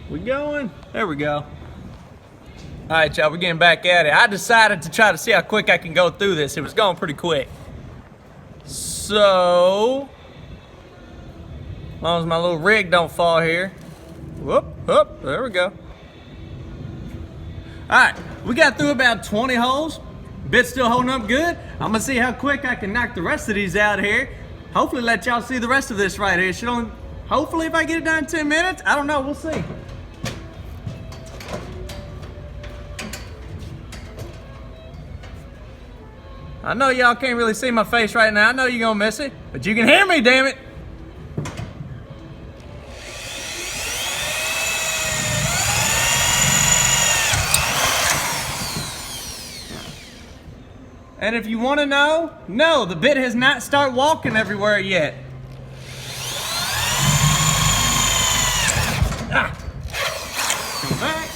We going? There we go. All right, y'all, we're getting back at it. I decided to try to see how quick I can go through this. It was going pretty quick. So, as long as my little rig don't fall here. Whoop, whoop, there we go. All right, we got through about 20 holes. Bit's still holding up good. I'm gonna see how quick I can knock the rest of these out here. Hopefully let y'all see the rest of this right here. It should only, hopefully if I get it done in 10 minutes, I don't know, we'll see. I know y'all can't really see my face right now. I know you're gonna miss it, but you can hear me, damn it. And if you want to know, no, the bit has not started walking everywhere yet. Ah. Come back.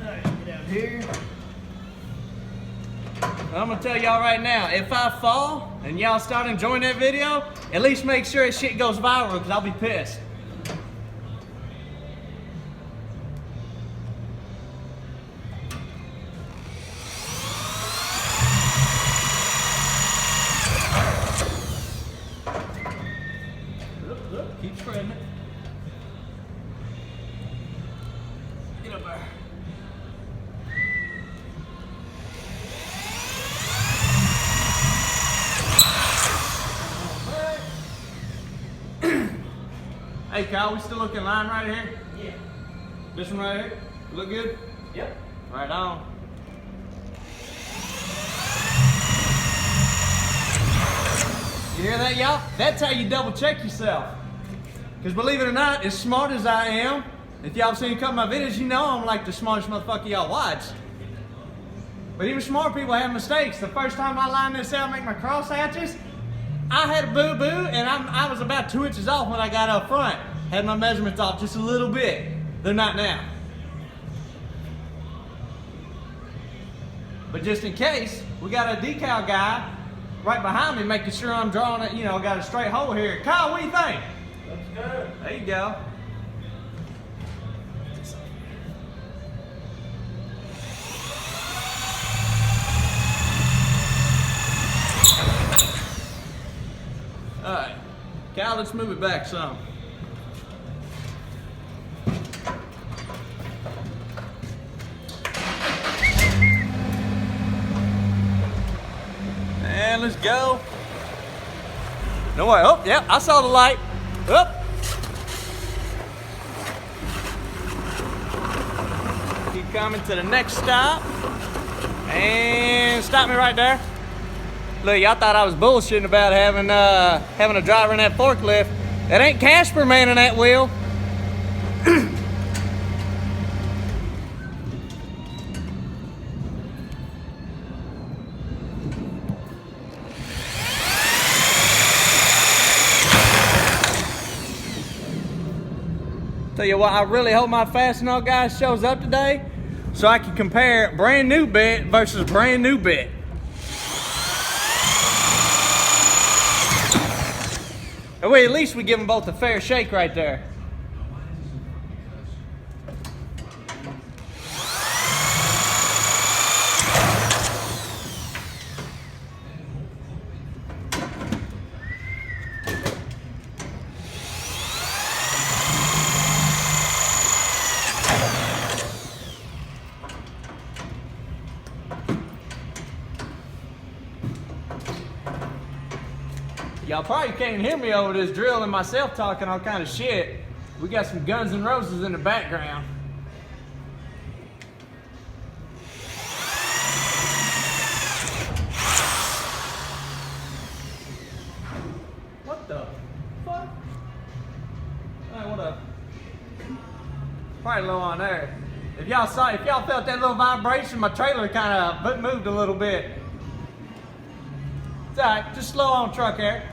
All right, get out here. I'm gonna tell y'all right now, if I fall and y'all start enjoying that video, at least make sure that shit goes viral, because I'll be pissed. Look, keep spreading it. Get up there. Hey Kyle, we still looking line right here? Yeah. This one right here? Look good? Yep. Right on. You hear that, y'all? That's how you double check yourself. Because believe it or not, as smart as I am, if y'all have seen a couple of my videos, you know I'm like the smartest motherfucker y'all watch. But even smart people have mistakes. The first time I lined this out, make my cross hatches, I had a boo-boo, and I was about 2 inches off when I got up front. Had my measurements off just a little bit. They're not now. But just in case, we got a decal guy right behind me making sure I'm drawing it, you know, got a straight hole here. Kyle, what do you think? Looks good. There you go. All right, Cal, let's move it back some. And let's go. No way. Oh, yeah, I saw the light. Up. Keep coming to the next stop. And stop me right there. Look, y'all thought I was bullshitting about having a driver in that forklift. That ain't Casper manning that wheel. Tell you what, I really hope my Fastenal guy shows up today so I can compare brand new bit versus brand new bit. Well, at least we give them both a fair shake right there. Y'all probably can't hear me over this drill and myself talking all kind of shit. We got some Guns N' Roses in the background. What the fuck? Hey, what up? Probably low on there. If y'all felt that little vibration, my trailer kind of moved a little bit. It's all right, just slow on truck air.